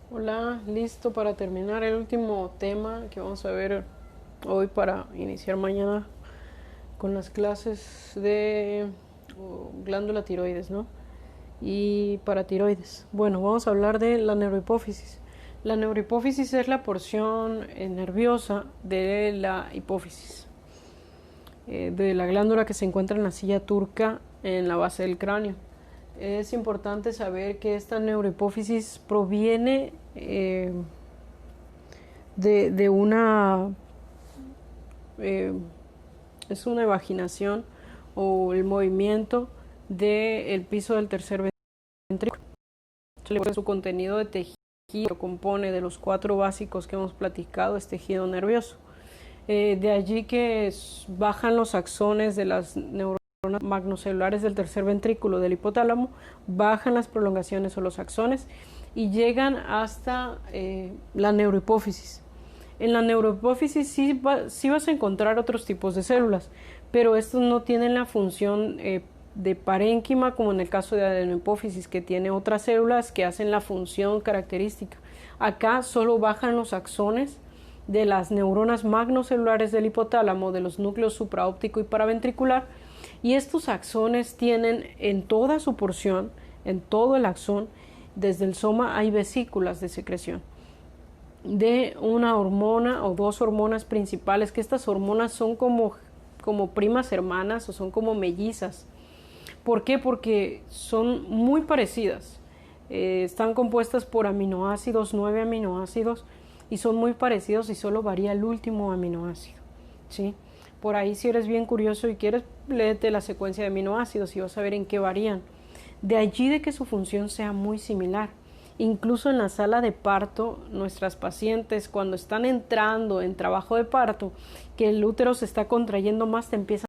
Hola, listo para terminar el último tema que vamos a ver hoy para iniciar mañana con las clases de glándula tiroides, ¿no? Y paratiroides. Bueno, vamos a hablar de la neurohipófisis. La neurohipófisis es la porción nerviosa de la hipófisis, de la glándula que se encuentra en la silla turca en la base del cráneo. Es importante saber que esta neurohipófisis proviene de una eh, es una evaginación o el movimiento del piso del tercer ventrículo. Su contenido de tejido compone de los cuatro básicos que hemos platicado, es tejido nervioso. De allí que bajan los axones de las neuronas magnocelulares del tercer ventrículo del hipotálamo, bajan las prolongaciones o los axones y llegan hasta la neurohipófisis. En la neurohipófisis sí vas a encontrar otros tipos de células, pero estos no tienen la función de parénquima como en el caso de la adenohipófisis, que tiene otras células que hacen la función característica. Acá solo bajan los axones de las neuronas magnocelulares del hipotálamo, de los núcleos supraóptico y paraventricular, y estos axones tienen en toda su porción, en todo el axón, desde el soma hay vesículas de secreción de una hormona o dos hormonas principales, que estas hormonas son como primas hermanas o son como mellizas. ¿Por qué? Porque son muy parecidas. Están compuestas por aminoácidos, 9 aminoácidos, y son muy parecidos y solo varía el último aminoácido. ¿Sí? Por ahí, si eres bien curioso y quieres, léete la secuencia de aminoácidos y vas a ver en qué varían. De allí de que su función sea muy similar. Incluso en la sala de parto, nuestras pacientes cuando están entrando en trabajo de parto, que el útero se está contrayendo más, te empiezan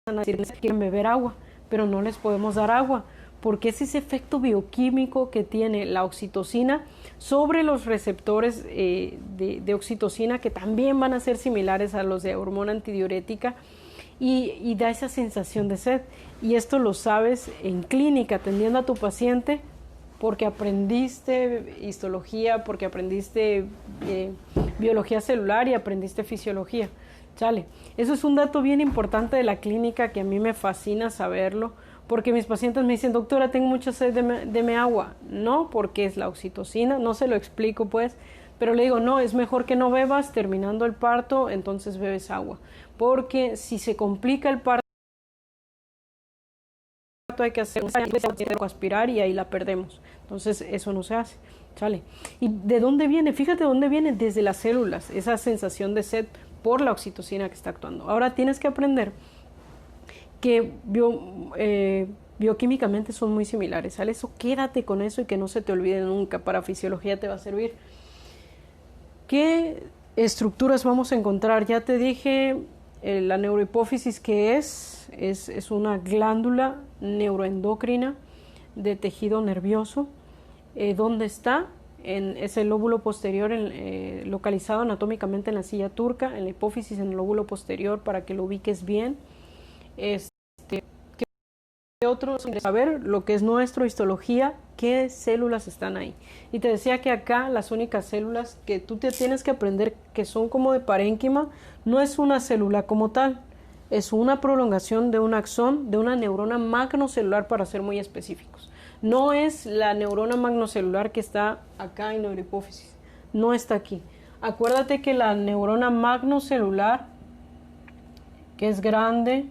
a decir que quieren beber agua, pero no les podemos dar agua, porque es ese efecto bioquímico que tiene la oxitocina sobre los receptores de oxitocina, que también van a ser similares a los de hormona antidiurética, y da esa sensación de sed. Y esto lo sabes en clínica, atendiendo a tu paciente, porque aprendiste histología, porque aprendiste biología celular y aprendiste fisiología. Chale, eso es un dato bien importante de la clínica que a mí me fascina saberlo, porque mis pacientes me dicen, doctora, tengo mucha sed, deme agua. No, porque es la oxitocina, no se lo explico pues, pero le digo, no, es mejor que no bebas, terminando el parto, entonces bebes agua, porque si se complica el parto, hay que hacer un aspirar y ahí la perdemos. Entonces eso no se hace. ¿Sale? ¿Y de dónde viene? Fíjate dónde viene, desde las células, esa sensación de sed por la oxitocina que está actuando. Ahora tienes que aprender que bioquímicamente son muy similares. ¿Sale? Eso quédate con eso y que no se te olvide nunca. Para fisiología te va a servir. ¿Qué estructuras vamos a encontrar? Ya te dije la neurohipófisis que es una glándula neuroendocrina de tejido nervioso. ¿Dónde está? Es el lóbulo posterior, localizado anatómicamente en la silla turca, en la hipófisis, en el lóbulo posterior, para que lo ubiques bien. Otros, saber lo que es nuestro, histología, qué células están ahí. Y te decía que acá las únicas células que tú te tienes que aprender que son como de parénquima, no es una célula como tal, es una prolongación de un axón, de una neurona magnocelular, para ser muy específicos. No es la neurona magnocelular que está acá en neurohipófisis, no está aquí. Acuérdate que la neurona magnocelular, que es grande,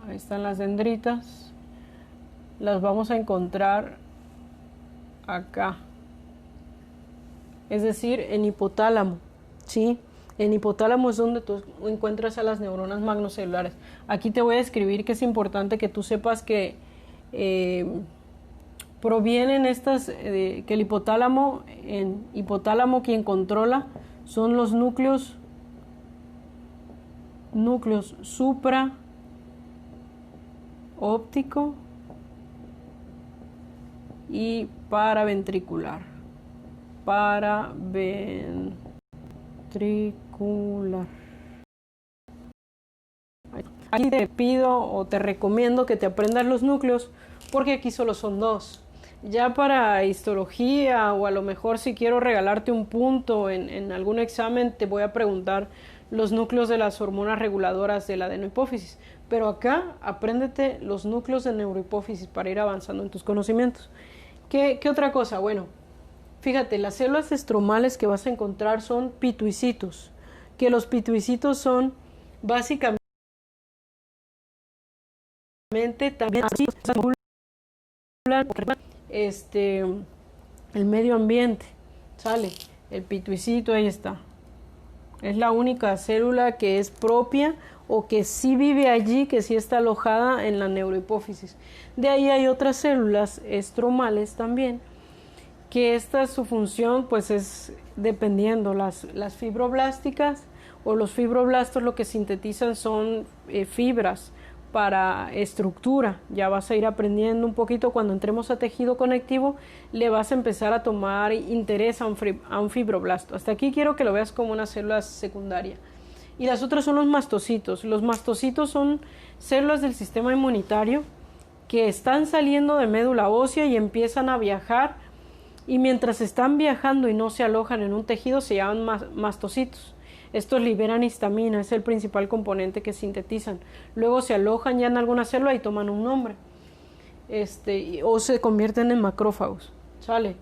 ahí están las dendritas, las vamos a encontrar acá, es decir, en hipotálamo, ¿sí? En hipotálamo es donde tú encuentras a las neuronas magnocelulares. Aquí te voy a escribir que es importante que tú sepas que provienen estas, que el hipotálamo, en hipotálamo quien controla son los núcleos supraóptico y paraventricular. Paraventricular. aquí te pido o te recomiendo que te aprendas los núcleos, porque aquí solo son 2. Ya para histología, o a lo mejor si quiero regalarte un punto en algún examen, te voy a preguntar los núcleos de las hormonas reguladoras de la adenohipófisis. Pero acá apréndete los núcleos de neurohipófisis para ir avanzando en tus conocimientos. ¿Qué otra cosa? Bueno, fíjate, las células estromales que vas a encontrar son pituicitos, que los pituicitos son básicamente también el medio ambiente, sale el pituicito, ahí está. Es la única célula que es propia o que sí vive allí, que sí está alojada en la neurohipófisis. De ahí hay otras células estromales también, que esta su función pues es dependiendo, las fibroblásticas o los fibroblastos lo que sintetizan son fibras para estructura. Ya vas a ir aprendiendo un poquito cuando entremos a tejido conectivo, le vas a empezar a tomar interés a un fibroblasto. Hasta aquí quiero que lo veas como una célula secundaria. Y las otras son los mastocitos. Los mastocitos son células del sistema inmunitario que están saliendo de médula ósea y empiezan a viajar, y mientras están viajando y no se alojan en un tejido se llaman mastocitos. Estos liberan histamina, es el principal componente que sintetizan. Luego se alojan ya en alguna célula y toman un nombre. O se convierten en macrófagos. ¿Sale?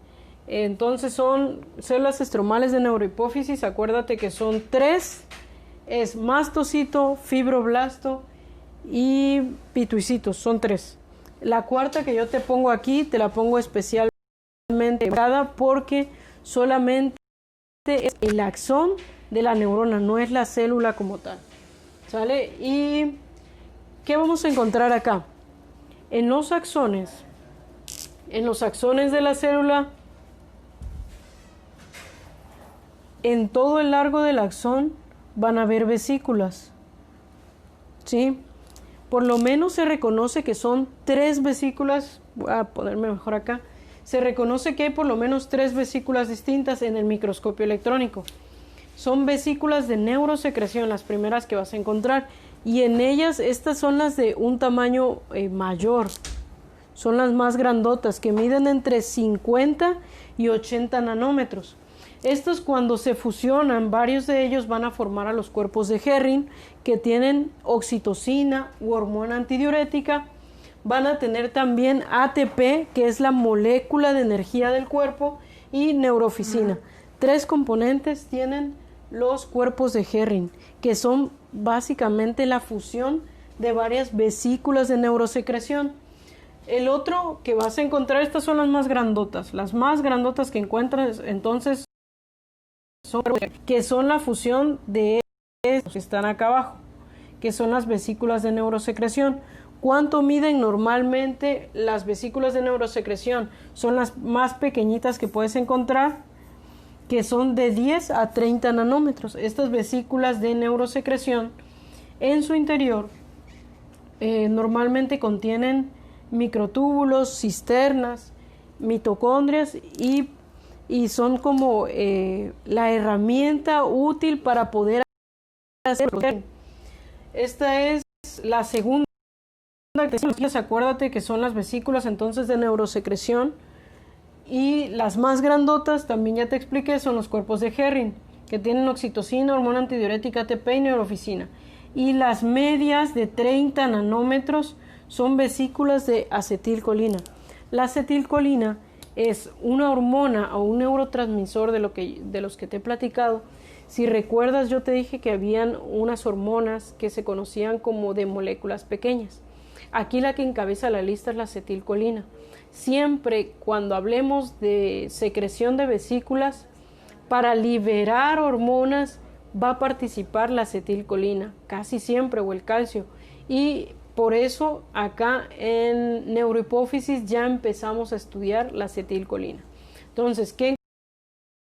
Entonces son células estromales de neurohipófisis. Acuérdate que son 3. Es mastocito, fibroblasto y pituicitos. Son 3. La cuarta que yo te pongo aquí, te la pongo especialmente porque solamente es el axón de la neurona, no es la célula como tal. ¿Sale? ¿Y qué vamos a encontrar acá? En los axones de la célula, en todo el largo del axón van a haber vesículas. ¿Sí? Por lo menos se reconoce que son 3 vesículas. Voy a ponerme mejor acá. Se reconoce que hay por lo menos 3 vesículas distintas en el microscopio electrónico. Son vesículas de neurosecreción, las primeras que vas a encontrar, y en ellas estas son las de un tamaño mayor, son las más grandotas, que miden entre 50 y 80 nanómetros. Estos, cuando se fusionan, varios de ellos van a formar a los cuerpos de Herring, que tienen oxitocina u hormona antidiurética. Van a tener también ATP, que es la molécula de energía del cuerpo, y neurofisina. 3 componentes tienen los cuerpos de Herring, que son básicamente la fusión de varias vesículas de neurosecreción. El otro que vas a encontrar, estas son las más grandotas. Las más grandotas que encuentras entonces son la fusión de estos que están acá abajo, que son las vesículas de neurosecreción. ¿Cuánto miden normalmente las vesículas de neurosecreción? Son las más pequeñitas que puedes encontrar, que son de 10 a 30 nanómetros. Estas vesículas de neurosecreción en su interior normalmente contienen microtúbulos, cisternas, mitocondrias y son como la herramienta útil para poder hacer. Esta es la segunda. Acuérdate que son las vesículas entonces de neurosecreción. Y las más grandotas, también ya te expliqué, son los cuerpos de Herring, que tienen oxitocina, hormona antidiurética, ATP y neurofisina. Y las medias de 30 nanómetros son vesículas de acetilcolina. La acetilcolina es una hormona o un neurotransmisor de los que te he platicado. Si recuerdas, yo te dije que habían unas hormonas que se conocían como de moléculas pequeñas. Aquí la que encabeza la lista es la acetilcolina. Siempre cuando hablemos de secreción de vesículas, para liberar hormonas va a participar la acetilcolina, casi siempre, o el calcio. Y por eso acá en neurohipófisis ya empezamos a estudiar la acetilcolina. Entonces, ¿qué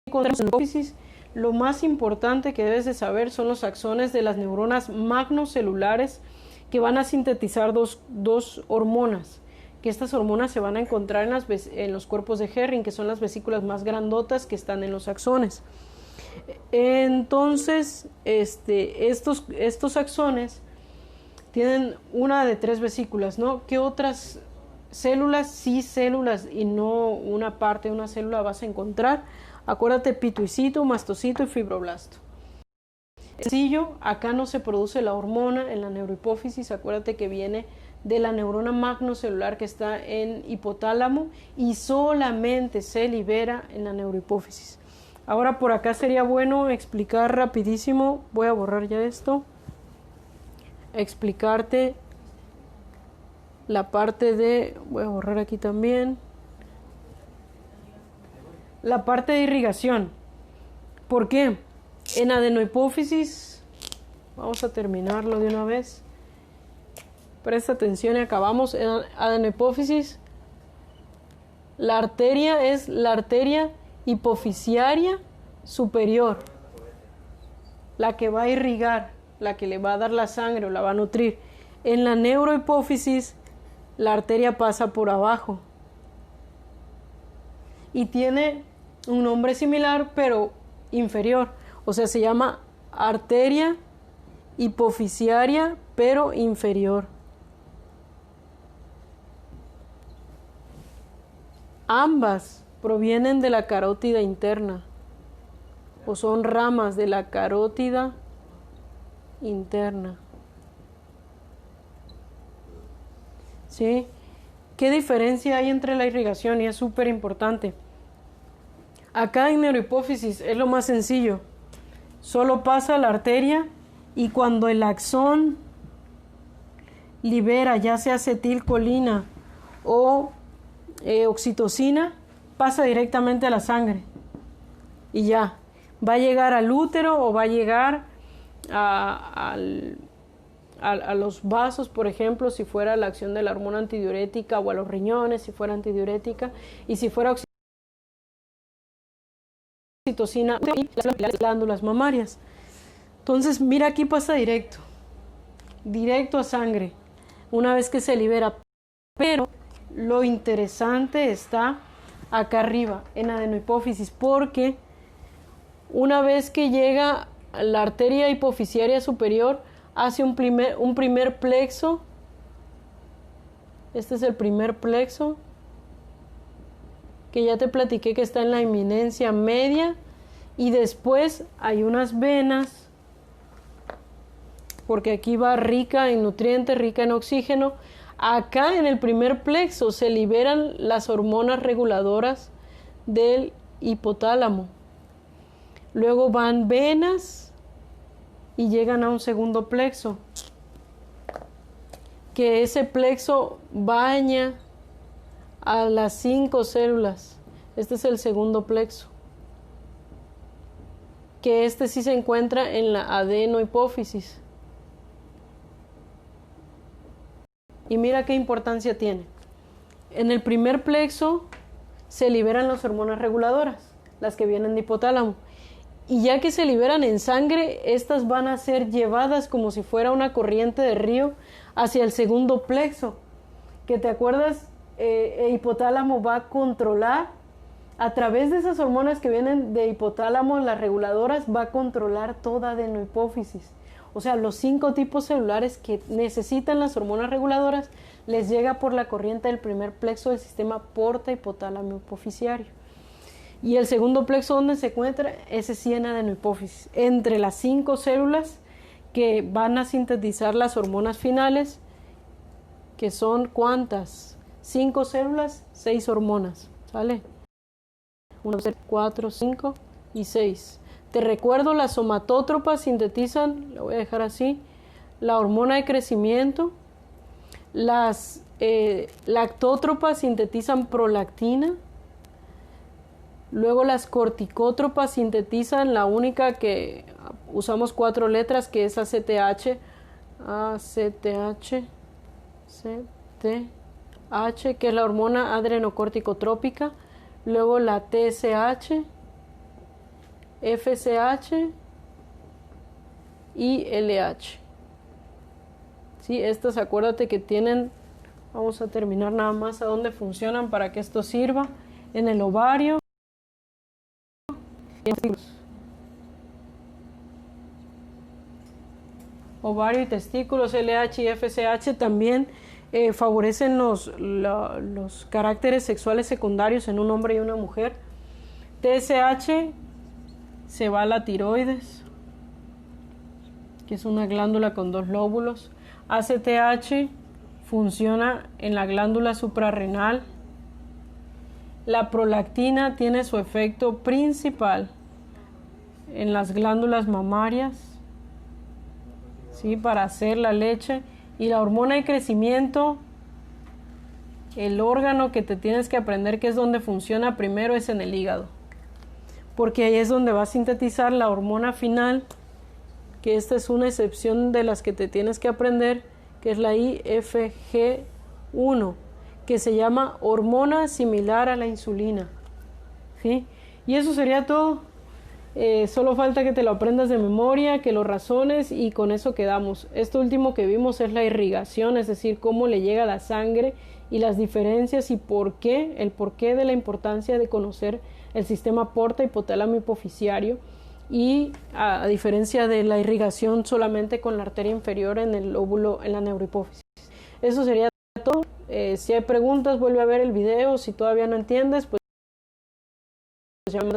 encontramos en neurohipófisis? Lo más importante que debes de saber son los axones de las neuronas magnocelulares, que van a sintetizar dos hormonas, que estas hormonas se van a encontrar en los cuerpos de Herring, que son las vesículas más grandotas que están en los axones. Entonces, estos axones tienen una de 3 vesículas, ¿no? ¿Qué otras células, sí células y no una parte de una célula vas a encontrar? Acuérdate, pituicito, mastocito y fibroblasto. Sencillo, acá no se produce la hormona en la neurohipófisis, acuérdate que viene de la neurona magnocelular que está en hipotálamo y solamente se libera en la neurohipófisis. Ahora por acá sería bueno explicar rapidísimo, voy a borrar ya esto, explicarte la parte de, voy a borrar aquí también, la parte de irrigación. ¿Por qué? En adenohipófisis, vamos a terminarlo de una vez. Presta atención y acabamos. En adenohipófisis, la arteria es la arteria hipofisiaria superior, la que va a irrigar, la que le va a dar la sangre o la va a nutrir. En la neurohipófisis, la arteria pasa por abajo y tiene un nombre similar pero inferior, o sea, se llama arteria hipofisiaria pero inferior. Ambas provienen de la carótida interna o son ramas de la carótida interna. ¿Sí? ¿Qué diferencia hay entre la irrigación? Y es súper importante. Acá en neurohipófisis es lo más sencillo. Solo pasa la arteria y cuando el axón libera ya sea acetilcolina o oxitocina, pasa directamente a la sangre y ya. Va a llegar al útero o va a llegar a los vasos, por ejemplo, si fuera la acción de la hormona antidiurética, o a los riñones, si fuera antidiurética, y si fuera oxitocina, y las glándulas mamarias. Entonces, mira, aquí pasa directo a sangre, una vez que se libera. Pero lo interesante está acá arriba, en adenohipófisis, porque una vez que llega a la arteria hipofisiaria superior, hace un primer plexo. Este es el primer plexo, que ya te platiqué que está en la eminencia media, y después hay unas venas, porque aquí va rica en nutrientes, rica en oxígeno. Acá en el primer plexo se liberan las hormonas reguladoras del hipotálamo. Luego van venas y llegan a un segundo plexo, que ese plexo baña a las 5 células. Este es el segundo plexo, que este sí se encuentra en la adenohipófisis. Y mira qué importancia tiene. En el primer plexo se liberan las hormonas reguladoras, las que vienen de hipotálamo. Y ya que se liberan en sangre, estas van a ser llevadas como si fuera una corriente de río hacia el segundo plexo. Que te acuerdas, el hipotálamo va a controlar, a través de esas hormonas que vienen de hipotálamo, las reguladoras, va a controlar toda adenohipófisis. O sea, los 5 tipos celulares que necesitan las hormonas reguladoras les llega por la corriente del primer plexo del sistema porta hipotálamo hipofisiario. Y el segundo plexo, ¿dónde se encuentra? Ese sí en adenohipófisis, entre las 5 células que van a sintetizar las hormonas finales, que son ¿cuántas? 5 células, 6 hormonas, ¿sale? 1, 2, 3, 4, 5 y 6. Te recuerdo, las somatótropas sintetizan, lo voy a dejar así, la hormona de crecimiento. Las lactótropas sintetizan prolactina. Luego las corticótropas sintetizan la única que usamos 4 letras, que es ACTH, que es la hormona adrenocorticotrópica. Luego la TSH, FSH y LH. Sí, estas acuérdate que tienen, vamos a terminar nada más a dónde funcionan para que esto sirva, en el ovario. ovario y testículos. LH y FSH también favorecen los caracteres sexuales secundarios en un hombre y una mujer. TSH se va a la tiroides, que es una glándula con 2 lóbulos. ACTH funciona en la glándula suprarrenal. La prolactina tiene su efecto principal en las glándulas mamarias, ¿sí? Para hacer la leche. Y la hormona de crecimiento, el órgano que te tienes que aprender que es donde funciona primero, es en el hígado, porque ahí es donde va a sintetizar la hormona final, que esta es una excepción de las que te tienes que aprender, que es la IFG1, que se llama hormona similar a la insulina, ¿sí? Y eso sería todo. Solo falta que te lo aprendas de memoria, que lo razones, y con eso quedamos. Esto último que vimos es la irrigación, es decir, cómo le llega la sangre y las diferencias y por qué, el porqué de la importancia de conocer el sistema porta, hipotálamo, hipoficiario, y a diferencia de la irrigación solamente con la arteria inferior en el lóbulo, en la neurohipófisis. Eso sería todo. Si hay preguntas, vuelve a ver el video. Si todavía no entiendes, pues ya me